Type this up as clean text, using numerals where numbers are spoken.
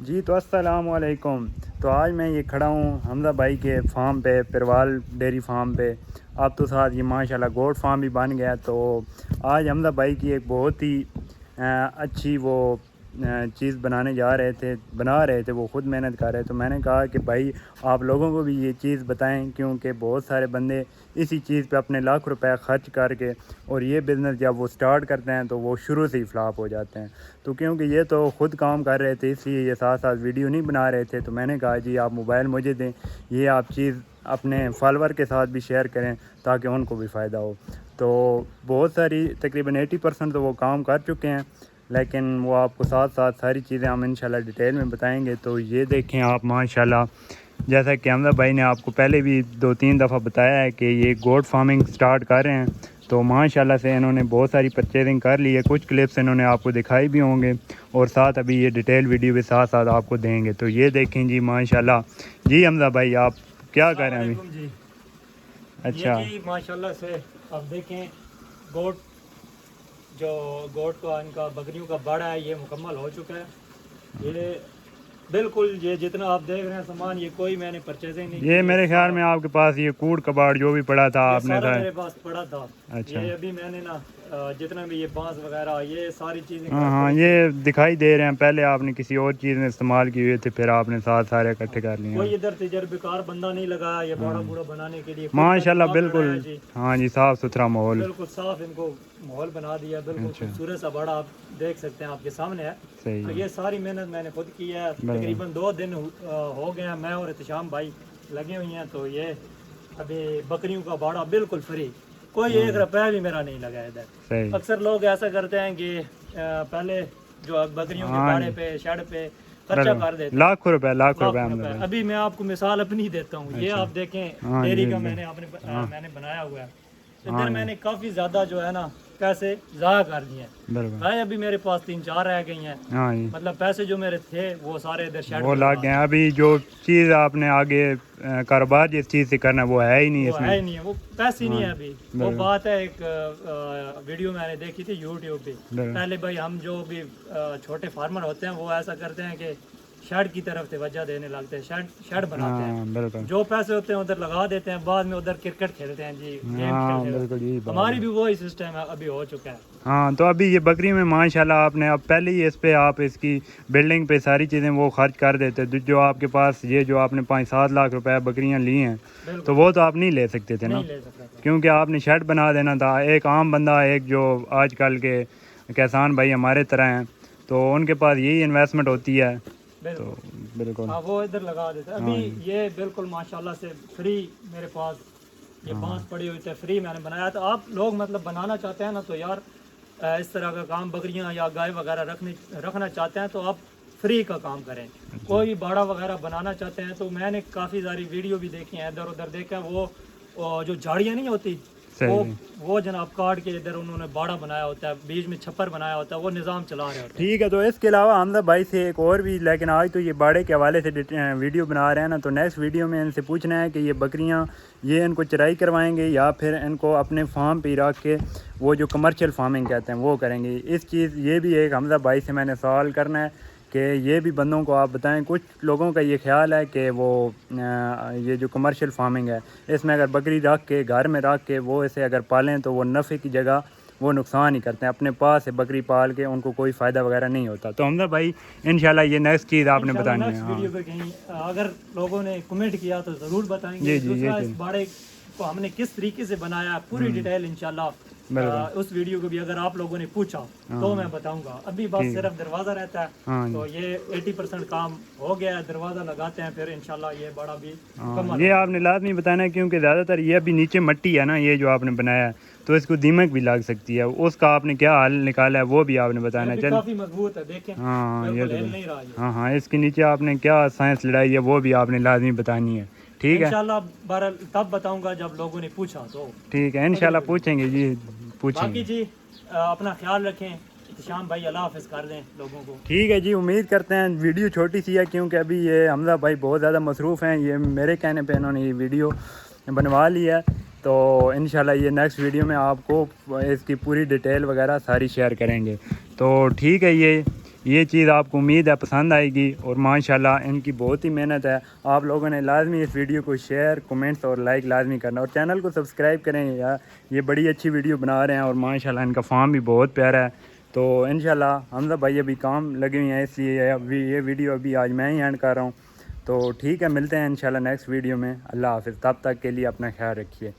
جی تو السلام علیکم. تو آج میں یہ کھڑا ہوں حمزہ بھائی کے فارم پہ، پروال ڈیری فارم پہ. اب تو ساتھ یہ ماشاءاللہ گوٹ فارم بھی بن گیا. تو آج حمزہ بھائی کی ایک بہت ہی اچھی وہ چیز بنا رہے تھے. وہ خود محنت کر رہے. تو میں نے کہا کہ بھائی آپ لوگوں کو بھی یہ چیز بتائیں، کیونکہ بہت سارے بندے اسی چیز پہ اپنے لاکھ روپے خرچ کر کے اور یہ بزنس جب وہ سٹارٹ کرتے ہیں تو وہ شروع سے ہی فلاپ ہو جاتے ہیں. تو کیونکہ یہ تو خود کام کر رہے تھے، اس لیے یہ ساتھ ساتھ ویڈیو نہیں بنا رہے تھے. تو میں نے کہا جی آپ موبائل مجھے دیں، یہ آپ چیز اپنے فالوور کے ساتھ بھی شیئر کریں تاکہ ان کو بھی فائدہ ہو. تو بہت ساری تقریباً 80% تو وہ کام کر چکے ہیں، لیکن وہ آپ کو ساتھ ساتھ ساری چیزیں ہم انشاءاللہ ڈیٹیل میں بتائیں گے. تو یہ دیکھیں آپ ماشاءاللہ، جیسا کہ حمزہ بھائی نے آپ کو پہلے بھی 2-3 دفعہ بتایا ہے کہ یہ گوٹ فارمنگ سٹارٹ کر رہے ہیں. تو ماشاءاللہ سے انہوں نے بہت ساری پرچیزنگ کر لی ہے. کچھ کلپس انہوں نے آپ کو دکھائی بھی ہوں گے اور ساتھ ابھی یہ ڈیٹیل ویڈیو بھی ساتھ ساتھ آپ کو دیں گے. تو یہ دیکھیں جی ماشاءاللہ. جی حمزہ بھائی آپ کیا کر رہے ہیں ابھی؟ جی اچھا یہ جی ماشاءاللہ سے اب دیکھیں گوٹ کا ان کا بکریوں کا باڑا ہے، یہ مکمل ہو چکا ہے. یہ بالکل یہ جتنا آپ دیکھ رہے ہیں سامان، یہ کوئی میں نے پرچیزنگ نہیں کی. یہ میرے خیال میں آپ کے پاس یہ کوڑ کباڑ جو بھی پڑا تھا آپ نے سارا میرے پاس پڑا تھا. اچھا یہ ابھی میں نے نا جتنا بھی یہ بانس وغیرہ یہ ساری چیزیں ہاں یہ دکھائی دے رہے ہیں. پہلے آپ نے کسی اور چیز میں استعمال کی ہوئے تھے، پھر آپ نے سارے اکٹھے کر لیے. کوئی ادھر تجربے کار بندہ نہیں لگا یہ باڑا بوڑا بنانے کے لیے. ماشاءاللہ بالکل. ہاں جی صاف ستھرا ماحول، بالکل صاف ان کو ماحول بنا دیا. بالکل خوبصورت سا باڑا آپ دیکھ سکتے ہیں، آپ کے سامنے ہے. صحیح. تو یہ ساری محنت میں نے خود کی ہے. تقریباً 2 دن ہو گئے ہیں، میں اور احتشام بھائی لگے ہوئی ہیں. تو یہ ابھی بکریوں کا باڑا بالکل فری، کوئی 1 روپیہ بھی میرا نہیں لگا ادھر. اکثر لوگ ایسا کرتے ہیں کہ پہلے جو بکریوں کے باڑے پہ شیڈ پہ خرچہ کر دیتے ہیں لاکھوں روپے. ابھی میں آپ کو مثال اپنی دیتا ہوں. یہ آپ دیکھیں ڈیری کا میں نے بنایا ہوا ہے. ادھر میں نے کافی زیادہ جو ہے نا پیسے ضائع کر دیے ہیں. ابھی میرے پاس 3-4 رہ گئی ہیں. مطلب پیسے جو میرے تھے وہ سارے ادھر شیڈ وہ لگ گئے. ابھی جو چیز آپ نے آگے کاروبار جس چیز سے کرنا وہ ہے ہی نہیں، وہ ہے ہی نہیں، وہ پیسے نہیں ہے ابھی. وہ بات ہے ایک ویڈیو میں نے دیکھی تھی یوٹیوب پہ. پہلے بھائی ہم جو بھی چھوٹے فارمر ہوتے ہیں وہ ایسا کرتے ہیں کہ شیڈ کی طرف توجہ دینے لگتے ہیں، شیڈ بناتے ہیں. جو پیسے ہوتے ہیں ادھر لگا دیتے ہیں، بعد میں ادھر کرکٹ کھیلتے ہیں جی، گیم کھیلتے ہیں. ہماری بھی وہی سسٹم ہے، ابھی ہو چکا ہے. ہاں تو ابھی یہ بکری میں ماشاءاللہ آپ نے اب پہلے ہی اس پہ آپ اس کی بلڈنگ پہ ساری چیزیں وہ خرچ کر دیتے. جو آپ کے پاس یہ جو آپ نے 5-7 لاکھ روپے بکریاں لی ہیں تو وہ تو آپ نہیں لے سکتے تھے نا، کیونکہ آپ نے شیڈ بنا دینا تھا. ایک عام بندہ، ایک جو آج کل کے کسان بھائی ہمارے طرح ہیں، تو ان کے پاس یہی انویسٹمنٹ ہوتی ہے. تو بالکل وہ ادھر لگا دیتے. ابھی یہ بالکل ماشاءاللہ سے فری میرے پاس یہ بانس پڑی ہوئی تھے، فری میں نے بنایا. تو آپ لوگ مطلب بنانا چاہتے ہیں نا تو یار اس طرح کا کام بکریاں یا گائے وغیرہ رکھنا چاہتے ہیں تو آپ فری کا کام کریں. کوئی باڑا وغیرہ بنانا چاہتے ہیں تو میں نے کافی ساری ویڈیو بھی دیکھی ہیں، ادھر ادھر دیکھا. وہ جو جھاڑیاں نہیں ہوتی وہ جناب کاٹ کے ادھر انہوں نے باڑا بنایا ہوتا ہے، بیچ میں چھپر بنایا ہوتا ہے، وہ نظام چلا رہے ہوتے ہیں. ٹھیک ہے. تو اس کے علاوہ حمزہ بھائی سے ایک اور بھی، لیکن آج تو یہ باڑے کے حوالے سے ویڈیو بنا رہے ہیں نا، تو نیکسٹ ویڈیو میں ان سے پوچھنا ہے کہ یہ بکریاں یہ ان کو چرائی کروائیں گے یا پھر ان کو اپنے فارم پہ رکھ کے وہ جو کمرشل فارمنگ کہتے ہیں وہ کریں گے. اس چیز یہ بھی ایک حمزہ بھائی سے میں نے سوال کرنا ہے کہ یہ بھی بندوں کو آپ بتائیں. کچھ لوگوں کا یہ خیال ہے کہ وہ یہ جو کمرشل فارمنگ ہے اس میں اگر بکری رکھ کے گھر میں رکھ کے وہ اسے اگر پالیں تو وہ نفع کی جگہ وہ نقصان ہی کرتے ہیں. اپنے پاس سے بکری پال کے ان کو کوئی فائدہ وغیرہ نہیں ہوتا. تو حمزہ بھائی انشاءاللہ یہ نیکسٹ چیز آپ نے بتانی ہے. ویڈیو پہ کہیں اگر لوگوں نے کمنٹ کیا تو ضرور بتائیں گے. دوسرا اس باڑے کو ہم نے کس طریقے سے بنایا پوری ڈیٹیل انشاءاللہ اس ویڈیو کو بھی اگر آپ لوگوں نے پوچھا تو میں بتاؤں گا. ابھی بس صرف دروازہ رہتا ہے تو یہ 80% کام ہو گیا ہے. دروازہ لگاتے ہیں پھر انشاءاللہ یہ بڑا بھی مکمل. یہ آپ نے لازمی بتانا ہے کیونکہ زیادہ تر یہ ابھی نیچے مٹی ہے نا، یہ جو آپ نے بنایا ہے تو اس کو دیمک بھی لگ سکتی ہے. اس کا آپ نے کیا حل نکالا ہے وہ بھی آپ نے بتانا ہے. کافی مضبوط ہے دیکھیں. ہاں اس کے نیچے آپ نے کیا سائنس لڑائی ہے وہ بھی آپ نے لازمی بتانی ہے. ٹھیک ہے انشاءاللہ بہرحال تب بتاؤں گا جب لوگوں نے پوچھا تو. ٹھیک ہے انشاءاللہ پوچھیں گے جی، پوچھیں گے. باقی جی اپنا خیال رکھیں. احتشام بھائی اللہ حافظ کر دیں لوگوں کو. ٹھیک ہے جی. امید کرتے ہیں ویڈیو چھوٹی سی ہے کیونکہ ابھی یہ حمزہ بھائی بہت زیادہ مصروف ہیں. یہ میرے کہنے پہ انہوں نے یہ ویڈیو بنوا لی ہے. تو انشاءاللہ یہ نیکسٹ ویڈیو میں آپ کو اس کی پوری ڈیٹیل وغیرہ ساری شیئر کریں گے. تو ٹھیک ہے. یہ چیز آپ کو امید ہے پسند آئے گی، اور ماشاءاللہ ان کی بہت ہی محنت ہے۔ آپ لوگوں نے لازمی اس ویڈیو کو شیئر، کمنٹس اور لائک لازمی کرنا، اور چینل کو سبسکرائب کریں یار، یہ بڑی اچھی ویڈیو بنا رہے ہیں، اور ماشاءاللہ ان کا فارم بھی بہت پیارا ہے۔ تو انشاءاللہ حمزہ بھائی ابھی کام لگے ہوئے ہیں، اس لیے یہ ویڈیو ابھی آج میں ہی اینڈ کر رہا ہوں۔ تو ٹھیک ہے، ملتے ہیں انشاءاللہ نیکسٹ ویڈیو میں۔ اللہ حافظ، تب تک کے لیے اپنا خیال رکھیے۔